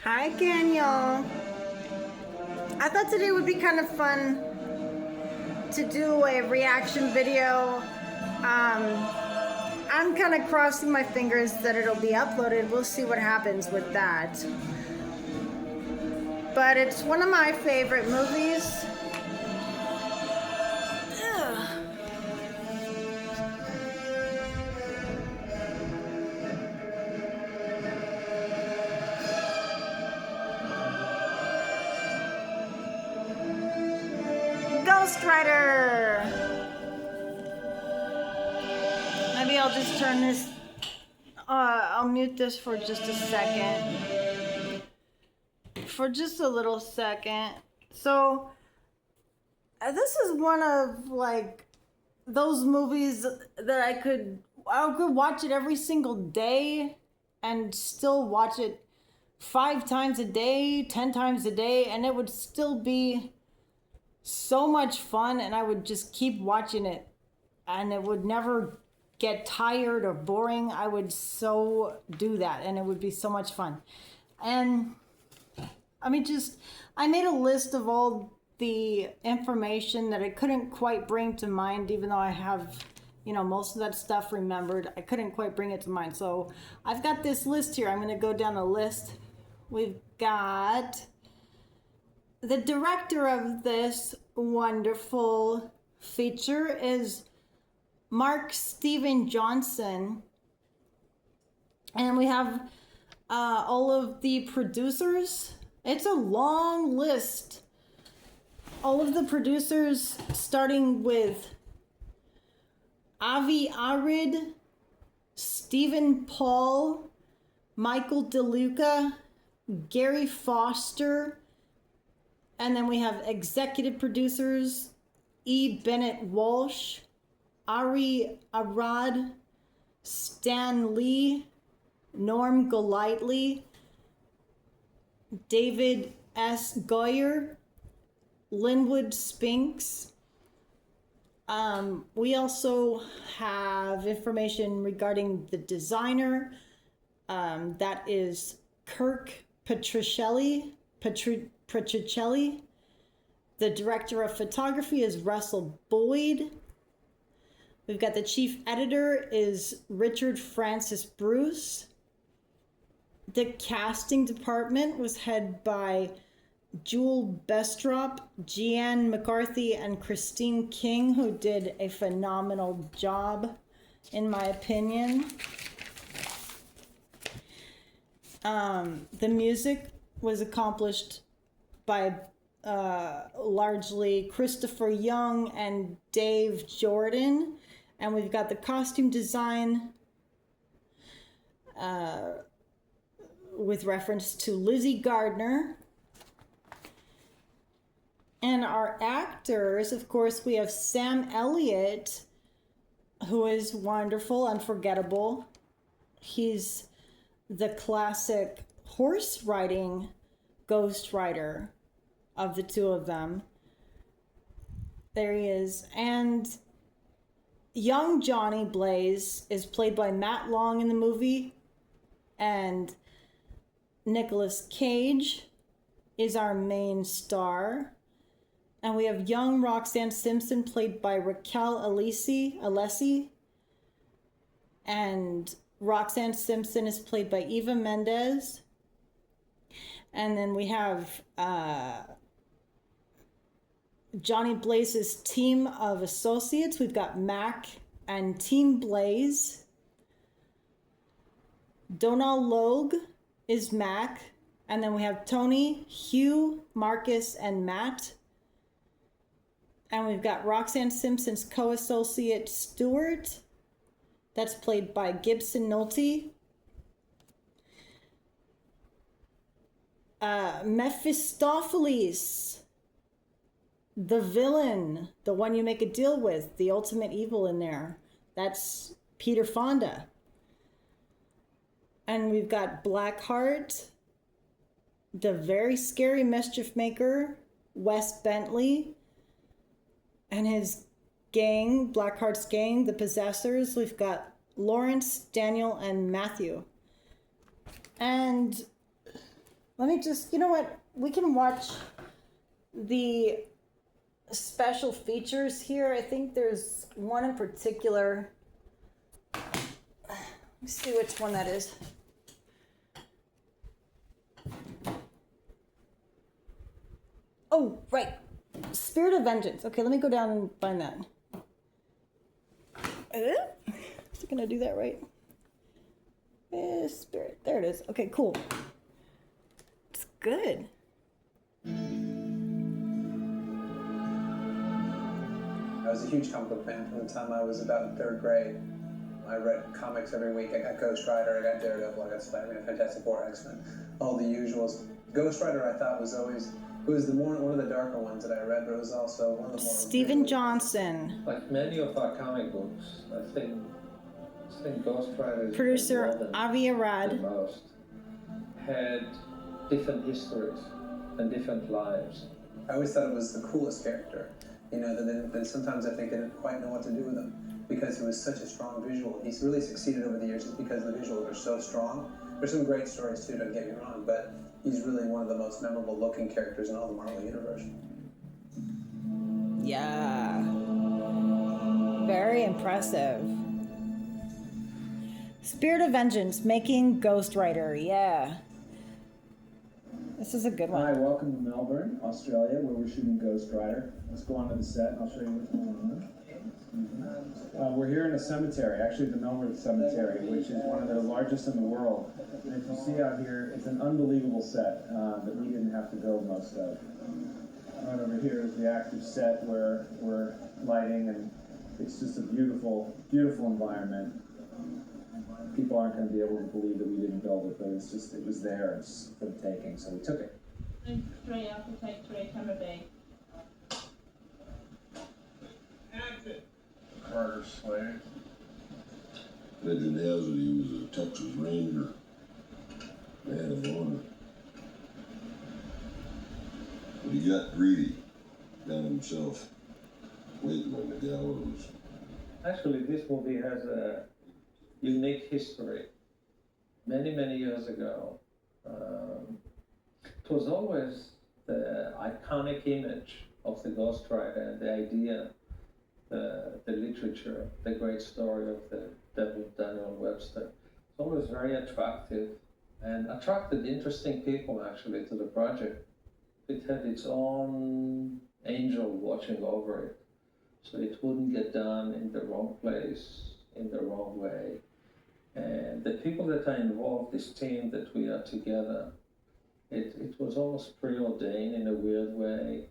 Hi, Daniel. I thought today would be kind of fun to do a reaction video. I'm kind of crossing my fingers that it'll be uploaded. We'll see what happens with that. But it's one of my favorite movies. Ugh. Ghostrider. Maybe I'll just turn this. I'll mute this for just a second. For just a little second. So, this is one of like those movies that I could watch it every single day and still watch it 5 times a day, 10 times a day, and it would still be so much fun, and I would just keep watching it, and it would never get tired or boring. I would so do that, and it would be so much fun. And I mean, I made a list of all the information that I couldn't quite bring to mind, even though I have, most of that stuff remembered. I couldn't quite bring it to mind. So I've got this list here. I'm going to go down the list. We've got the director of this wonderful feature is Mark Steven Johnson. And we have all of the producers. It's a long list. All of the producers, starting with Avi Arid, Stephen Paul, Michael DeLuca, Gary Foster, and then we have executive producers E. Bennett Walsh, Ari Arad, Stan Lee, Norm Golightly, David S. Goyer, Linwood Spinks. We also have information regarding the designer. That is Kirk Petricelli. The director of photography is Russell Boyd. We've got the chief editor is Richard Francis Bruce. The casting department was headed by Jewel Bestrop, Jeanne McCarthy, and Christine King, who did a phenomenal job, in my opinion. The music was accomplished by largely Christopher Young and Dave Jordan. And we've got the costume design with reference to Lizzie Gardner. And our actors, of course, we have Sam Elliott, who is wonderful, unforgettable. He's the classic horse riding Ghostrider of the two of them. There he is. And young Johnny Blaze is played by Matt Long in the movie. And Nicolas Cage is our main star. And we have young Roxanne Simpson played by Raquel Alessi. And Roxanne Simpson is played by Eva Mendes. And then we have Johnny Blaze's team of associates. We've got Mac and Team Blaze. Donal Logue is Mac. And then we have Tony, Hugh, Marcus, and Matt. And we've got Roxanne Simpson's co-associate Stuart. That's played by Gibson Nolte. Mephistopheles, the villain, the one you make a deal with, the ultimate evil in there. That's Peter Fonda. And we've got Blackheart, the very scary mischief maker, Wes Bentley, and his gang, Blackheart's gang, the Possessors. We've got Lawrence, Daniel, and Matthew. And Let me just, you know what? We can watch the special features here. I think there's one in particular. Let me see which one that is. Oh, right. Spirit of Vengeance. Okay, let me go down and find that. Is it gonna do that right? Spirit. There it is. Okay, cool. It's good. I was a huge comic book fan from the time I was about in 3rd grade. I read comics every week. I got Ghostrider, I got Daredevil, I got Spider-Man, Fantastic Four, X-Men, all the usuals. Ghostrider I thought was always, it was one of the darker ones that I read, but it was also one of the more... Stephen Johnson. Like many of our comic books, I think Ghostrider is Producer Avi Arad. the most. Had different histories and different lives. I always thought it was the coolest character. You know, that sometimes I think they didn't quite know what to do with him because he was such a strong visual. He's really succeeded over the years just because the visuals are so strong. There's some great stories too, don't get me wrong, but he's really one of the most memorable looking characters in all the Marvel Universe. Yeah. Very impressive. Spirit of Vengeance, making Ghostrider. Yeah. This is a good one. Hi, welcome to Melbourne, Australia, where we're shooting Ghostrider. Let's go on to the set and I'll show you what's going on. We're here in a cemetery, actually the Melbourne Cemetery, which is one of the largest in the world. And if you see out here, it's an unbelievable set that we didn't have to build most of. Right over here is the active set where we're lighting, and it's just a beautiful, beautiful environment. People aren't going to be able to believe that we didn't build it, but it's just, it was there, it's for the taking, so we took it. 3 Alpha, take 3, camera B. Carter Slade. Legend has it he was a Texas Ranger, man of honor. But he got greedy, got himself waiting on the gallows. Actually, this movie has a unique history. Many, many years ago, it was always the iconic image of the Ghostrider, the idea, the literature, the great story of the devil Daniel Webster. It's always very attractive and attracted interesting people actually to the project. It had its own angel watching over it, so it wouldn't get done in the wrong place, in the wrong way. And the people that are involved, this team that we are together, it was almost preordained in a weird way.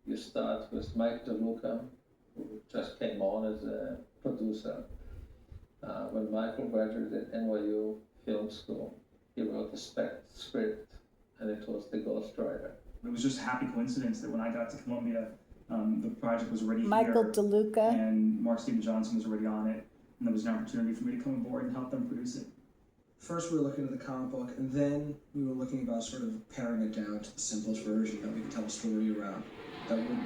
You start with Mike DeLuca, who just came on as a producer. When Michael graduated at NYU Film School, he wrote the script, and it was the Ghostrider. It was just a happy coincidence that when I got to Columbia, the project was already Michael here, DeLuca. and Mark Steven Johnson was already on it, and there was an opportunity for me to come aboard and help them produce it. First we were looking at the comic book, and then we were looking about sort of paring it down to the simplest version that we could tell a story around that would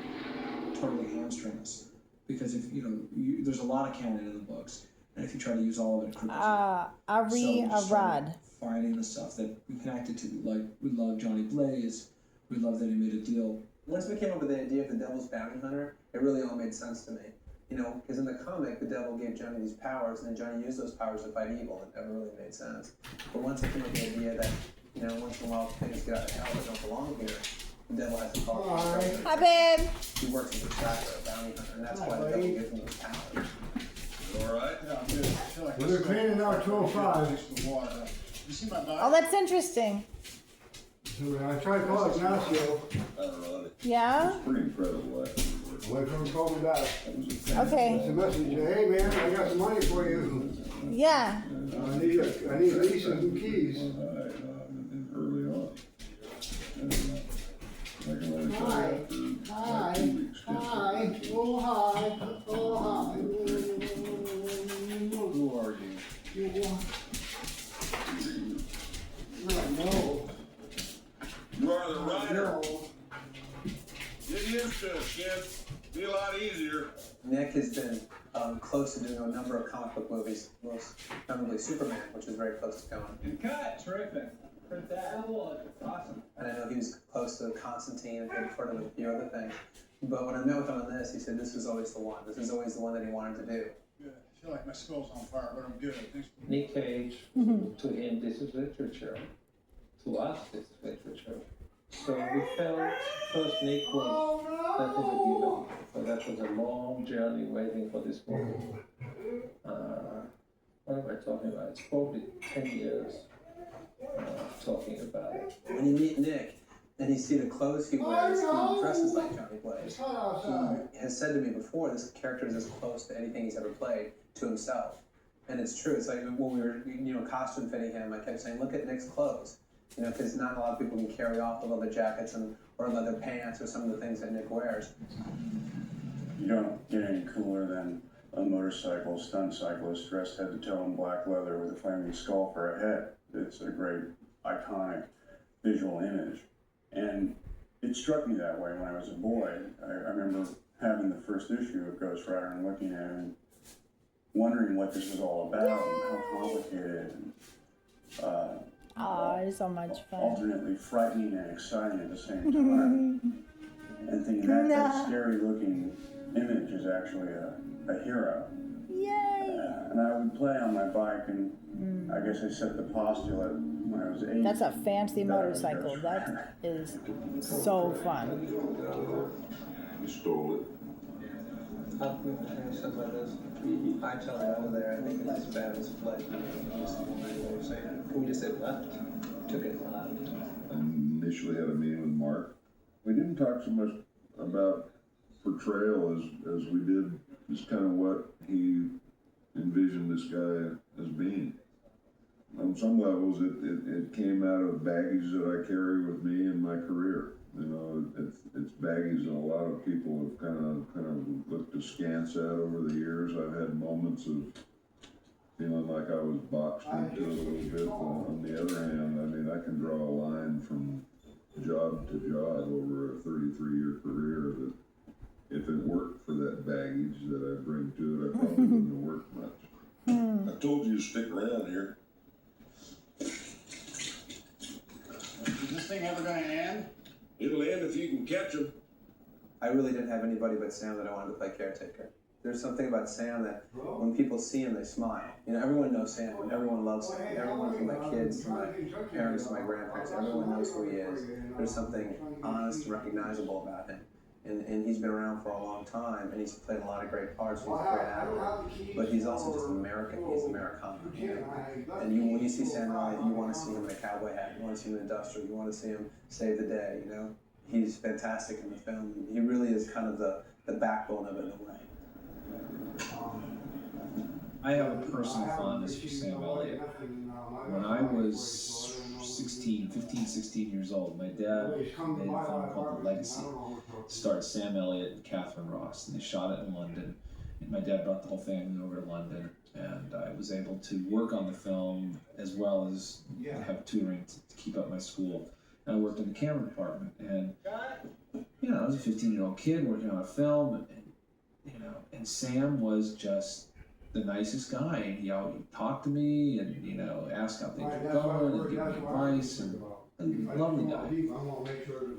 totally hamstring us. Because if there's a lot of canon in the books, and if you try to use all of it, it cripples you. Ari Arad. Finding the stuff that we connected to, like we love Johnny Blaze, we love that he made a deal. Once we came up with the idea of the Devil's Bounty Hunter, it really all made sense to me. You know, because in the comic, the devil gave Johnny these powers, and then Johnny used those powers to fight evil. It never really made sense. But once I came up with the idea that, once in a while things get out of hell that don't belong here, the devil has to call him. Hi, babe. He works as a tracker, a bounty hunter, and that's why the devil gives him those powers. You all right? Yeah, I'm good. I feel like Well, they're cleaning out 205. You see my body? Oh, that's interesting. I tried to call Ignacio. I don't know. Yeah? It's pretty incredible, actually. Wait for him to call me back. Okay. It's a message. Hey, man, I got some money for you. Yeah. I need lease and some keys. Early on. And, I can let it go Hi. after 2 Hi. weeks. Hi. Oh, hi. Oh, hi. Who are you? No. You are the rider. No. Get used to it, kid. Be a lot easier. Nick has been close to doing a number of comic book movies, most notably Superman, which is very close to going. And cut, terrific. Print that. Awesome. And I know he was close to Constantine and had part of a few other things. But when I met with him on this, he said this was always the one. This is always the one that he wanted to do. Good. I feel like my skull's on fire, but I'm good. Thanks for Nick Cage, to him, this is literature. To us, this is literature. So we felt first Nick was, that was a given. So that was a long journey waiting for this movie. What am I talking about? It's probably 10 years talking about it. When you meet Nick and you see the clothes he wears, he dresses like Johnny Blaze. It's hot outside. He has said to me before, this character is as close to anything he's ever played to himself. And it's true. It's like when we were, costume fitting him, I kept saying, look at Nick's clothes. Because not a lot of people can carry off the leather jackets or leather pants or some of the things that Nick wears. You don't get any cooler than a motorcycle stunt cyclist dressed head to toe in black leather with a flaming skull for a head. It's a great, iconic visual image. And it struck me that way when I was a boy. I remember having the first issue of Ghostrider and looking at it and wondering what this was all about and how complicated and it's so much fun. alternately frightening and exciting at the same time. And thinking that scary looking image is actually a hero. Yay! And I would play on my bike, and I guess I set the postulate when I was 8. That's a fancy that I was motorcycle. Ghostrider. That is so fun. You stole it. Something like this. I tell him over there, I think it's as bad as flight. We just said left, took it and left. I initially had a meeting with Mark. We didn't talk so much about portrayal as we did just kind of what he envisioned this guy as being. On some levels, it came out of baggage that I carry with me in my career. It's baggage that a lot of people have kind of looked askance at over the years. I've had moments of feeling like I was boxed into it a little bit. On the other hand, I mean, I can draw a line from job to job over a 33-year career that if it worked for that baggage that I bring to it, I probably wouldn't have worked much. I told you to stick around here. Is this thing ever gonna end? It'll end if you can catch him. I really didn't have anybody but Sam that I wanted to play caretaker. There's something about Sam that when people see him, they smile. Everyone knows Sam, and everyone loves him. Everyone from my kids, to my parents, to my grandparents, everyone knows who he is. There's something honest and recognizable about him. And he's been around for a long time, and he's played a lot of great parts. He's a great actor, but he's also just American. He's Americana. And when you see Sam Elliott, you want to see him in a cowboy hat. You want to see him in industrial. You want to see him save the day. He's fantastic in the film. He really is kind of the backbone of it in a way. I have a personal fondness for Sam Elliott. When I was 16 years old, my dad made a film called The Legacy. It starred Sam Elliott and Catherine Ross, and they shot it in London. And my dad brought the whole family over to London, and I was able to work on the film as well as have tutoring to keep up my school. And I worked in the camera department, and I was a 15-year-old kid working on a film, and Sam was just the nicest guy, and he talked to me and asked how things were going and give me advice, and a lovely guy.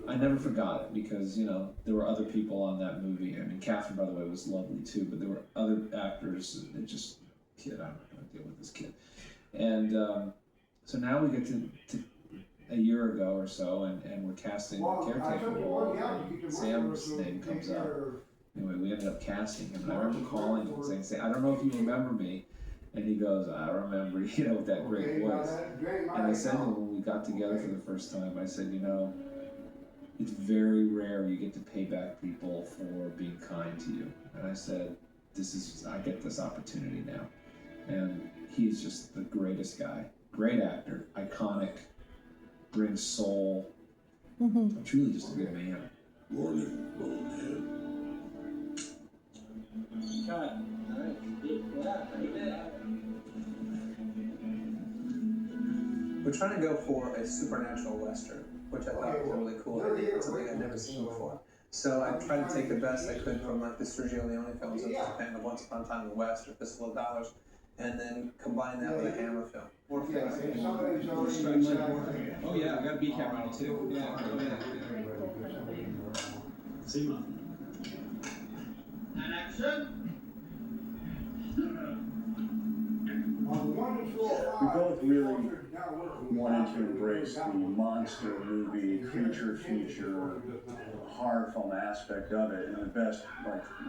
I never forgot it because there were other people on that movie. I mean, Catherine, by the way, was lovely too, but there were other actors that just I'm not going to deal with this kid. And so now we get to a year ago or so, and we're casting the caretaker role, and Sam's name comes up. Anyway, we ended up casting him, and I remember calling him and saying, I don't know if you remember me. And he goes, I remember, with that great voice. And I said to him when we got together for the first time, I said, it's very rare you get to pay back people for being kind to you. And I said, I get this opportunity now. And he's just the greatest guy. Great actor, iconic, brings soul. Truly just a good man. Morning, old man. We're trying to go for a supernatural western, which I thought was a really cool idea. It's something I'd never seen before. So I tried to take the best I could from like the Sergio Leone films of Japan, of Once Upon a Time in the West or Fistful of Dollars, and then combine that with a Hammer film. Oh yeah, I got a B cam ready too. Yeah. See you, And action. We both really wanted to embrace the monster movie, creature feature, horror film aspect of it in the best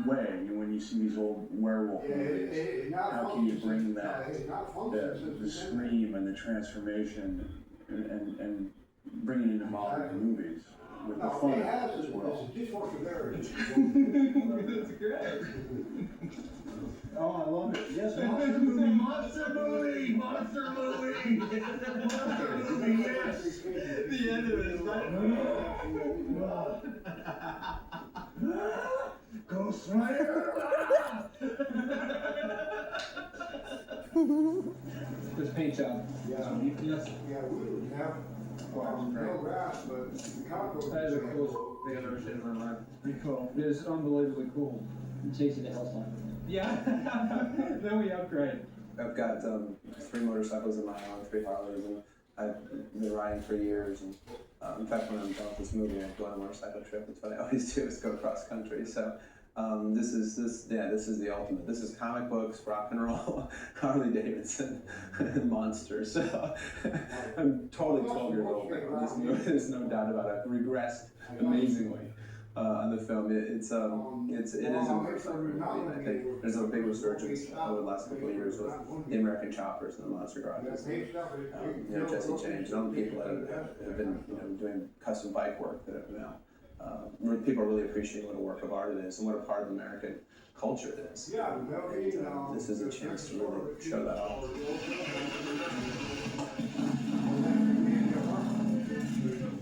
way. When you see these old werewolf movies, how can you bring that, the scream and the transformation and bring it into modern movies with the fun as well? That's great. Oh, I love it. Yes, Monster movie, monster movie, monster movie, monster movie, yes. The end of it is like, Ghostrider. this paint job. Yeah, we would have. That is a cool thing I've ever seen in my life. Pretty cool. It is unbelievably cool. Chasing the hellstorm. Yeah. Then we upgrade. I've got 3 motorcycles of my own, 3 Harleys, and I've been riding for years. And in fact, when I'm done with this movie, I go on a motorcycle trip. That's what I always do, is go cross country. So this is the ultimate. This is comic books, rock and roll, Harley Davidson, and monsters. So I'm totally 12 years old now. There's no doubt about it. I've regressed amazingly. On the film, it is a motorcycle movie. I think there's a big resurgence over the last couple of years with the American Choppers and the Monster Garages, and, Jesse James and other people that have been doing custom bike work that have people really appreciate what a work of art it is and what a part of American culture it is. And, this is a chance to really show that off.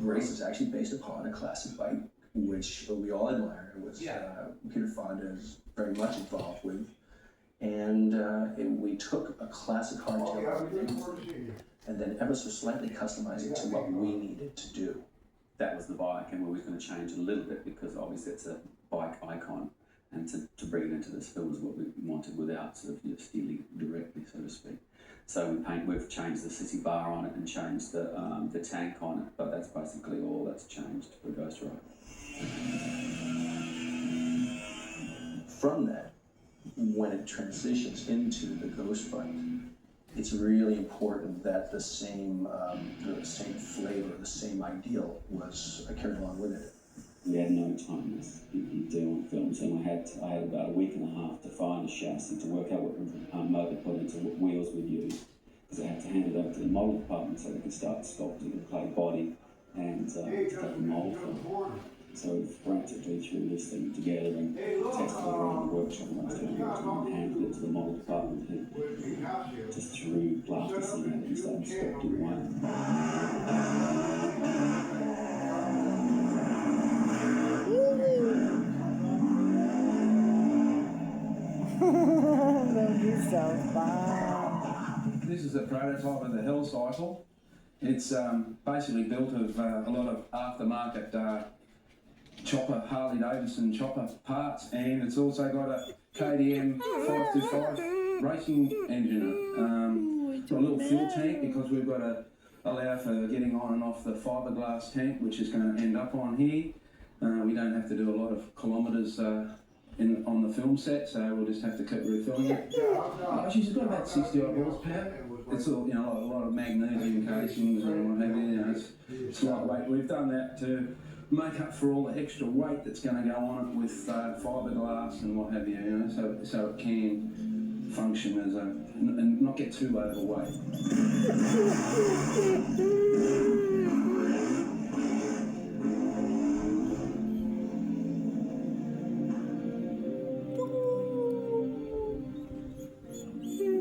Race is actually based upon a classic bike, which we all admire, which Peter Fonda is very much involved with. And we took a classic hardtail and then ever so slightly customized it to what we needed to do. That was the bike, and we were going to change it a little bit because obviously it's a bike icon, and to bring it into this film is what we wanted without sort of stealing directly, so to speak. So we've changed the city bar on it and changed the tank on it, but that's basically all that's changed for Ghostrider. From that, when it transitions into the Ghost bike, it's really important that the same flavor, the same ideal was carried along with it. We had no time in doing films, and I had about a week and a half to find a chassis to work out what motor put into what wheels we'd use, because I had to hand it over to the mold department so they could start sculpting the clay body and take the mold from. So we frantically threw this thing together and tested it around the workshop most of the time and handed it to the mold department and just threw plasticine at it and started sculpting away. This is a prototype of the Hell Cycle. It's basically built of a lot of aftermarket chopper, Harley Davidson chopper parts, and it's also got a KTM 525 racing engine. Got a little fuel tank because we've got to allow for getting on and off the fiberglass tank, which is going to end up on here. We don't have to do a lot of kilometres on the film set, so we'll just have to keep refilling it. She's got about 60 odd horsepower. It's all, a lot of magnesium casings and what have you. It's lightweight. We've done that to make up for all the extra weight that's going to go on it with fiberglass and what have you, so it can function as and not get too overweight.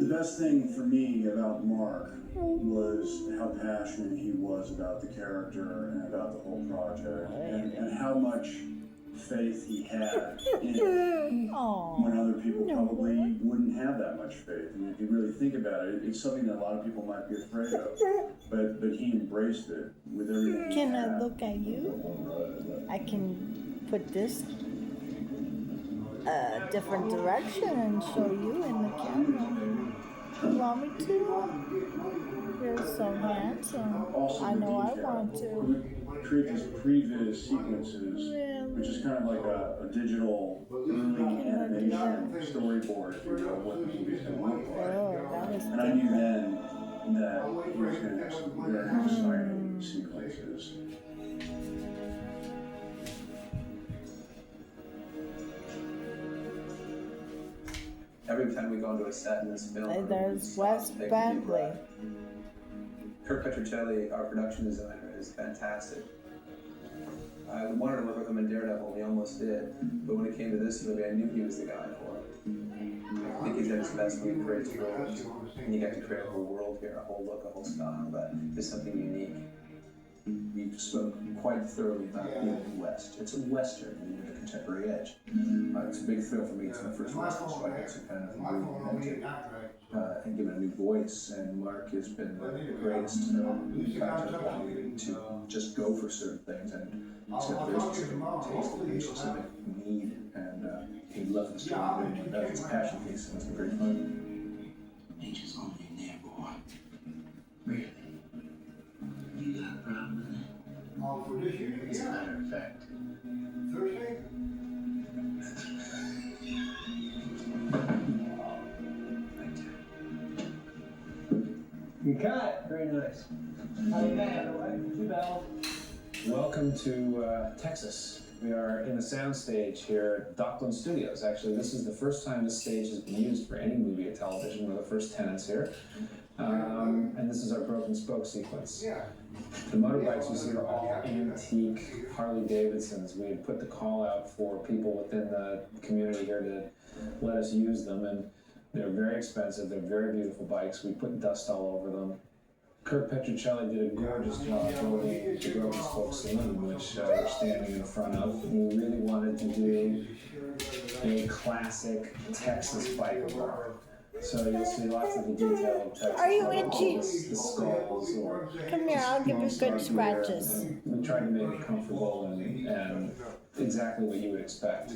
The best thing for me about Mark was how passionate he was about the character and about the whole project, and how much faith he had in it when other people probably wouldn't have that much faith. And if you really think about it, it's something that a lot of people might be afraid of, but he embraced it with everything he Can had. I look at you? I can put this a different direction and show you in the camera. You want me to? You're so handsome. I know I want to. Create these previs sequences, which is kind of like a digital early animation storyboard, if you will, of what the movie's going to look like. And I knew then that he was going to have some very exciting sequences. Every time we go into a set in this film, There's Wes Bentley. Kirk Petruccelli, our production designer, is fantastic. I wanted to work with him in Daredevil, we almost did. But when it came to this movie, I knew he was the guy for it. I think he's at his best when he creates worlds. And you get to create a whole world here, a whole look, a whole style that is something unique. We spoke quite thoroughly about being in the West. It's a Western with a contemporary edge. It's a big thrill for me. It's my first Western, so I get to kind of reinvent it and give it a new voice. And Mark has been the greatest character allowing me to just go for certain things. And he's got a very specific taste and very specific need. And he loves the story and everyone does. It's a passion piece, and it's been great fun. Nature's gonna be in there, boy. Really? You got a problem with it? For this year? As a matter of fact. Thursday? You cut. Very nice. How you been? Too bad. Welcome to Texas. We are in the soundstage here at Dockland Studios. Actually, this is the first time this stage has been used for any movie or television. We're the first tenants here. And this is our Broken Spoke sequence. The motorbikes you see are all antique Harley Davidsons. We had put the call out for people within the community here to let us use them, and they're very expensive. They're very beautiful bikes. We put dust all over them. Kirk Petruccelli did a gorgeous job building the Broken Spoke Saloon, which we're standing in front of. We really wanted to do a classic Texas bike bar. So you'll see lots of the detail of Texas. Are you itchy? The skulls or Come here, I'll give you good scratches. We tried to make it comfortable and exactly what you would expect.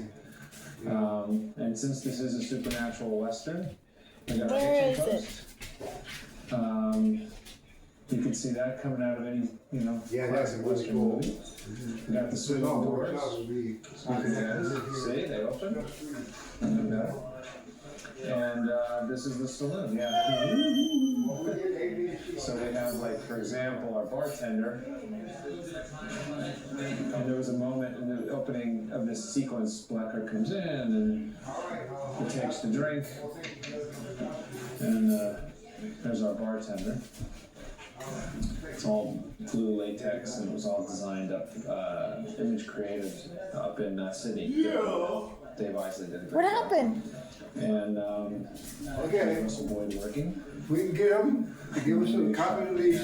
And since this is a supernatural Western, we got Where a is kitchen it? post. You can see that coming out of any, classic Western movie. We got the swing doors. See, they open. And better. And this is the saloon, So we have, like, for example, our bartender. And there was a moment in the opening of this sequence, Blacker comes in and he takes the drink. And there's our bartender. It's all blue latex, and it was all designed up, Image Creative up in Sydney. Dave Isley did it. What happened? And Russell Boyd working. We can get them to give us a copy of these,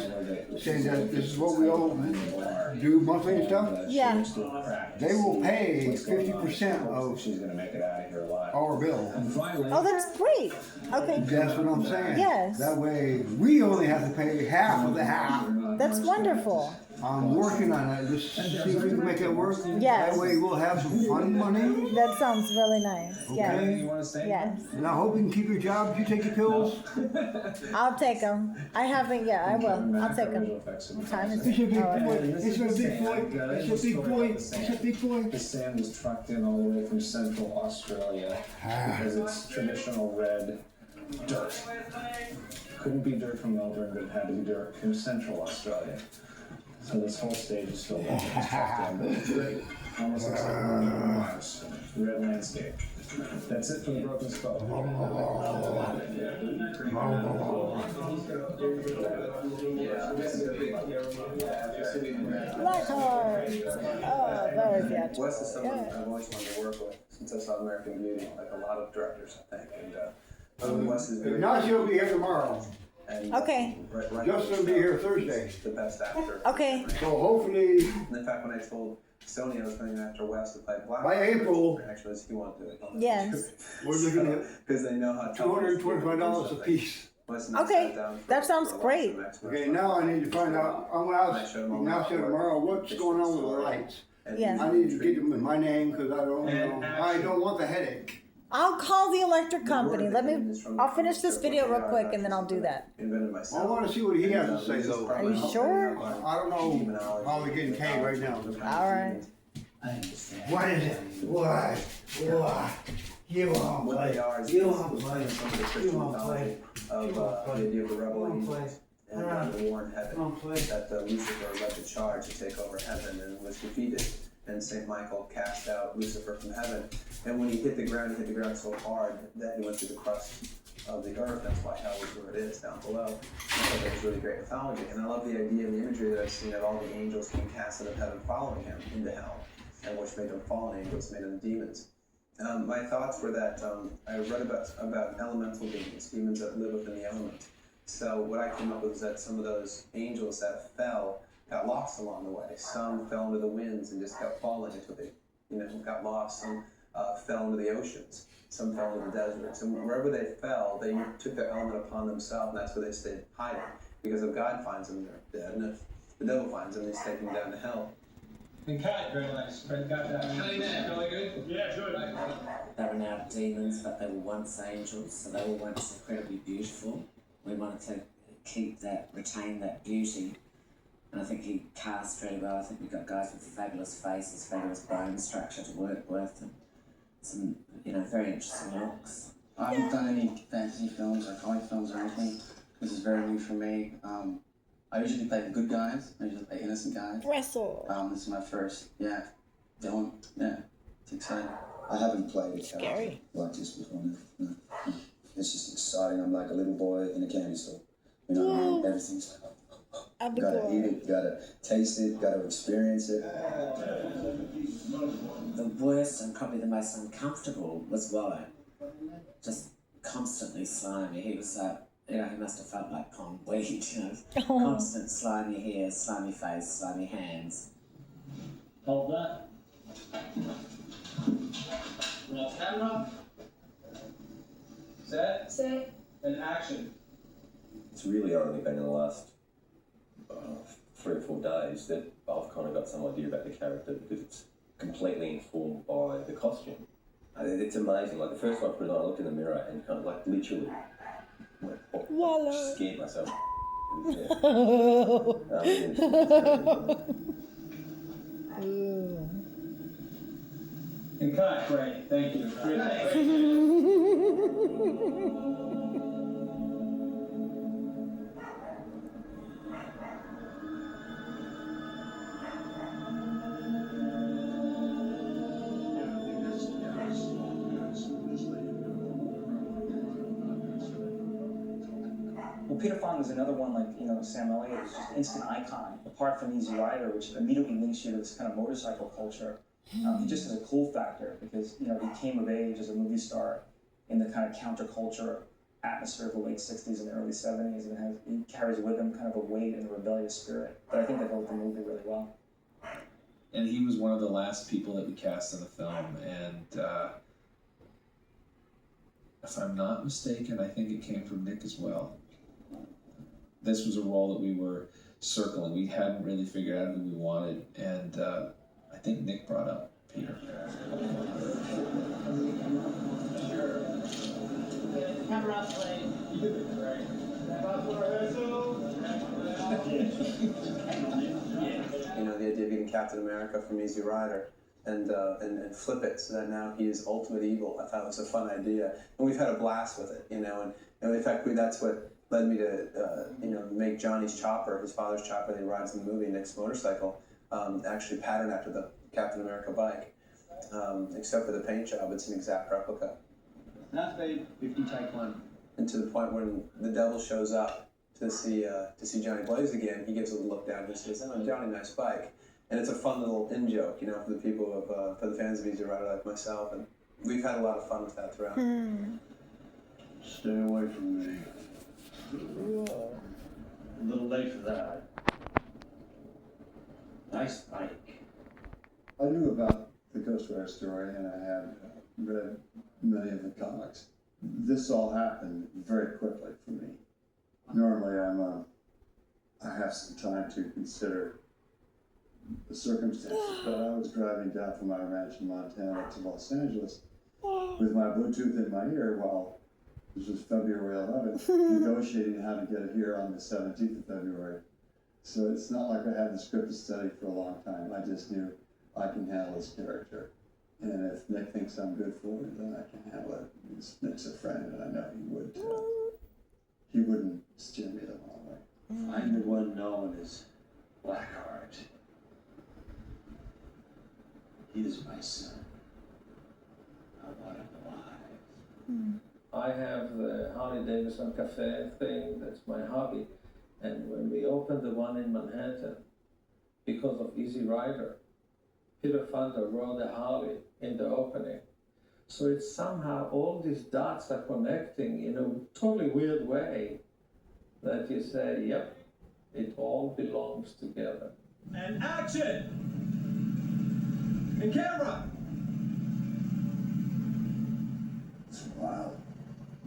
saying that this is what we all do monthly and stuff. Yeah. They will pay 50% of She's gonna make it out of here alive. our bill. And finally, Oh, that's great. Okay. That's what I'm saying. Yes. That way, we only have to pay half of the half. That's wonderful. I'm working on it, just see if we can make it work. Yes. That way, we'll have some fun money. That sounds really nice. Okay. you wanna say? Yes. And I hope you can keep your job. You take your pills. I'll take them. I haven't yet. I will. I'll take them. Time is It's a big oh, boy. It's a big boy. It's a big boy. It's a big boy. The sand was trucked in all the way from Central Australia because it's traditional red dirt. Couldn't be dirt from Melbourne, but it had to be dirt from Central Australia. So this whole stage is still red. It's trucked in, but it's great. Almost looks like we're on Mars. Red landscape. That's it for the Broken Spoke. Black Hearts. Oh, very theatrical. Wes is someone I've always wanted to work with since I saw American Beauty, like a lot of directors, I think. And Wes is very. Now she'll be here tomorrow. And, Okay. Justin will be here Thursday. The best actor. Okay. So hopefully, And in fact, when I told Sony I was going after Wes to play Black, by April, actually, he won't do it. Yes. we're looking at Because they know how tough it is. $225 a piece. Wes and I Okay. sat down for- That sounds for a great. lunch the next Okay, month. now I need to find out. I'm gonna ask Ignacio tomorrow what's going on with the lights. And Yeah. I need to get them in my name because I don't want the headache. I'll call the electric The company. word Let that me. is from I'll the finish this comic strip, video which real I quick and then I'll do actually that. invented myself. I want to see what he has to say, this is though. Are you sure? I don't know how we're getting paid right now. All right. What is it? What? You want to What play? they are is You want to some play? of the You Christian want to play? mythology of the idea of the rebel angels and the war in You heaven. want to play? That Lucifer led the charge to take over heaven and was defeated. And St. Michael cast out Lucifer from heaven. And when he hit the ground so hard that he went through the crust of the earth. That's why hell is where it is, down below. So there's really great mythology. And I love the idea and the imagery that I've seen of all the angels being cast out of heaven following him into hell, and which made them fallen angels, made them demons. My thoughts were that I read about elemental demons that live within the element. So what I came up with is that some of those angels that fell got lost along the way. Some fell into the winds and just kept falling until they, got lost. Some fell into the oceans. Some fell into the deserts. And wherever they fell, they took their element upon themselves, and that's where they stayed hiding. Because if God finds them, they're dead. And if the devil finds them, they take them down to hell. And cut, very nice. Fred got that. Really good? Yeah, good. They were now demons, but they were once angels, so they were once incredibly beautiful. We wanted to retain that beauty. And I think he cast really well. I think we got guys with fabulous faces, fabulous bone structure to work with, and some, very interesting looks. I haven't done any fantasy films or comic films or anything. This is very new for me. I usually play the good guys. I usually play innocent guys. Wrestle. This is my first, Dylan. Yeah, it's exciting. I haven't played a character Scary. like this before. No. It's just exciting. I'm like a little boy in a candy store. You know what I mean? Everything's gotta eat it, gotta taste it, gotta experience it. The worst and probably the most uncomfortable was Wallow. Just constantly slimy. He was he must have felt like pond weed, Constant slimy hair, slimy face, slimy hands. Hold that. Now camera. Set. Set. And action. It's really only been in the last 3 or 4 days that I've kind of got some idea about the character, because it's completely informed by the costume. It's amazing. Like the first time I put it on, I looked in the mirror and kind of like literally scared myself. And cut, great, thank you. Well, Peter Fonda was another one, like, Sam Elliott was just an instant icon. Apart from Easy Rider, which immediately links you to this kind of motorcycle culture, he just has a cool factor because, he came of age as a movie star in the kind of counterculture atmosphere of the late 60s and early 70s, and he carries with him kind of a weight and a rebellious spirit. But I think that helped the movie really well. And he was one of the last people that we cast in the film, and if I'm not mistaken, I think it came from Nick as well. This was a role that we were circling. We hadn't really figured out who we wanted, and I think Nick brought up Peter. Camera up, please. The idea of getting Captain America from Easy Rider and flip it so that now he is ultimate evil. I thought it was a fun idea, and we've had a blast with it. And in fact, that's what led me to make Johnny's chopper, his father's chopper that he rides in the movie, Nick's motorcycle, actually patterned after the Captain America bike. Except for the paint job, it's an exact replica. That's babe, 50 take 1. And to the point when the devil shows up to see Johnny Blaze again, he gives a little look down and he says, "Oh, Johnny, nice bike." And it's a fun little in-joke, for the people for the fans of Easy Rider like myself, and we've had a lot of fun with that throughout. Stay away from me. A little late for that. Nice bike. I knew about the Ghostrider story, and I had read many of the comics. This all happened very quickly for me. Normally, I have some time to consider the circumstances, but I was driving down from my ranch in Montana to Los Angeles with my Bluetooth in my ear while this was February 11th, negotiating how to get it here on the 17th of February. So it's not like I had the script to study for a long time. I just knew I can handle this character. And if Nick thinks I'm good for it, then I can handle it. Nick's a friend, and I know he would too. He wouldn't steer me the wrong way. I'm the one known as Blackheart. He is my son. I want him alive. I have the Harley Davidson Cafe thing, that's my hobby. And when we opened the one in Manhattan, because of Easy Rider, Peter Fonda rode a Harley in the opening. So it's somehow all these dots are connecting in a totally weird way that you say, yep, it all belongs together. And action! And camera! It's wild.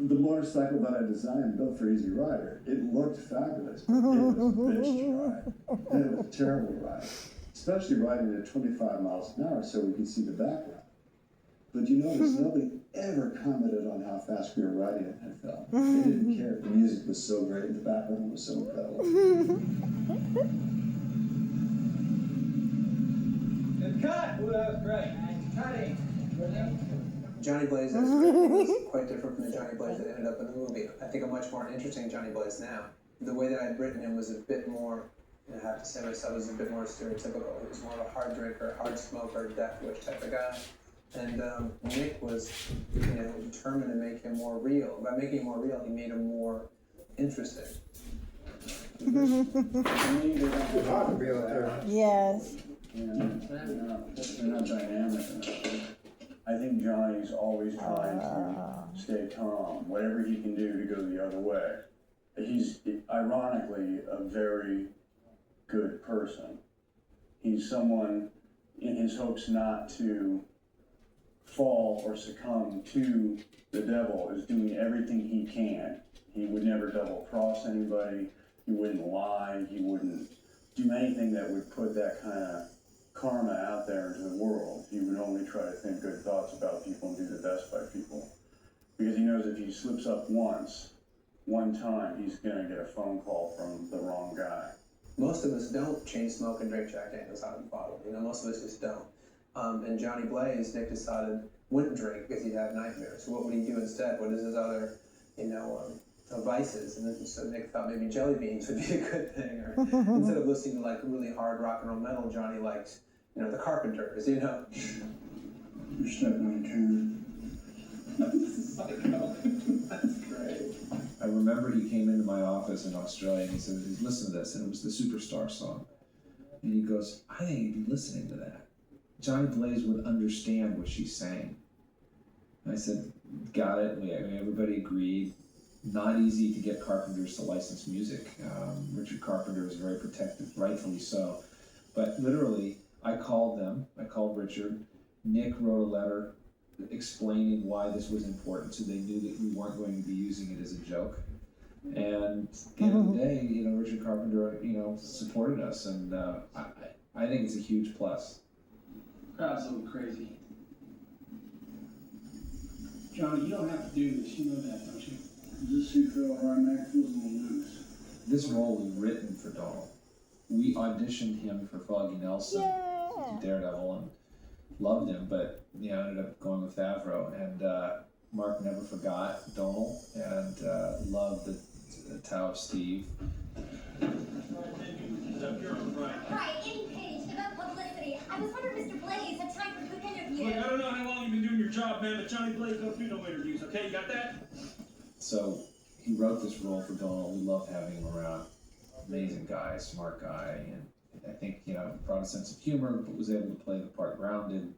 The motorcycle that I designed built for Easy Rider, it looked fabulous, but it was a bitch to ride. And it was a terrible ride, especially riding at 25 miles an hour so we could see the background. But you notice nobody ever commented on how fast we were riding in that film. They didn't care. The music was so great, the background was so incredible. And cut! Ooh, that was great. Cutting. Johnny Blaze is quite different from the Johnny Blaze that ended up in the movie. I think a much more interesting Johnny Blaze now. The way that I'd written him was a bit more, I have to say myself, was a bit more stereotypical. He was more of a hard drinker, hard smoker, death wish type of guy. And Nick was, determined to make him more real. By making him more real, he made him more interesting. It's hard to be out there. Yes. Yeah, they're not dynamic enough. I think Johnny's always trying to stay calm, whatever he can do to go the other way. He's ironically a very good person. He's someone in his hopes not to fall or succumb to the devil is doing everything he can. He would never double cross anybody. He wouldn't lie. He wouldn't do anything that would put that kind of karma out there into the world. He would only try to think good thoughts about people and do the best by people. Because he knows if he slips up one time, he's gonna get a phone call from the wrong guy. Most of us don't chain smoke and drink Jack Daniels out of the bottle. Most of us just don't. And Johnny Blaze, Nick decided, wouldn't drink because he'd have nightmares. So what would he do instead? What is his other, vices? And then, so Nick thought maybe jelly beans would be a good thing. Or instead of listening to like really hard rock and roll metal, Johnny liked, the Carpenters, You're stepping on a turn. That's great. I remember he came into my office in Australia and he said, listen to this, and it was the Superstar song. And he goes, I think you'd be listening to that. Johnny Blaze would understand what she's saying. And I said, got it. Everybody agreed. Not easy to get Carpenters to license music. Richard Carpenter was very protective, rightfully so. But literally, I called Richard. Nick wrote a letter explaining why this was important so they knew that we weren't going to be using it as a joke. And at the end of the day, Richard Carpenter, supported us, and I think it's a huge plus. Crowd's a little crazy. Johnny, you don't have to do this. You know that, don't you? This you feel Harmack feels a little loose. This role was written for Donald. We auditioned him for Foggy Nelson, Daredevil, and loved him, but ended up going with Favreau. And Mark never forgot Donald and loved the Tao of Steve. Right, any page, enough publicity. I was wondering, Mr. Blaze, had time for a quick interview. Look, I don't know how long you've been doing your job, man, but Johnny Blaze don't do no interviews, okay? You got that? So he wrote this role for Donald. We loved having him around. Amazing guy, smart guy, and I think, brought a sense of humor, but was able to play the part grounded.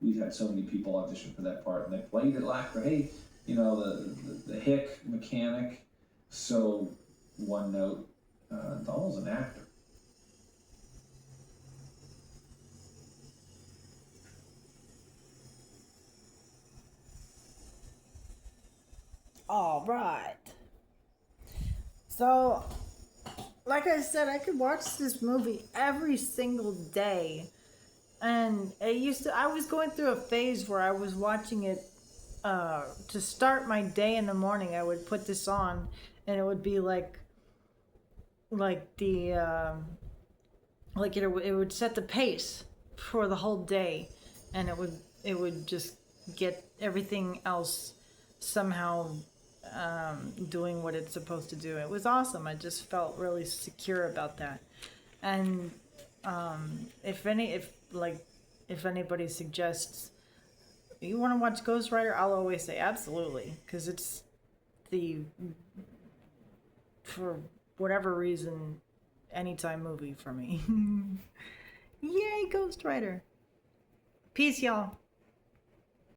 We've had so many people audition for that part, and they played it like, hey, the hick mechanic, so one note. Donald's an actor. All right. So like I said, I could watch this movie every single day. And I was going through a phase where I was watching it to start my day in the morning. I would put this on and it would be like the, it would set the pace for the whole day. And it would just get everything else somehow doing what it's supposed to do. It was awesome. I just felt really secure about that. And if anybody suggests you want to watch Ghostrider, I'll always say absolutely, because it's for whatever reason, anytime movie for me. Yay, Ghostrider. Peace, y'all.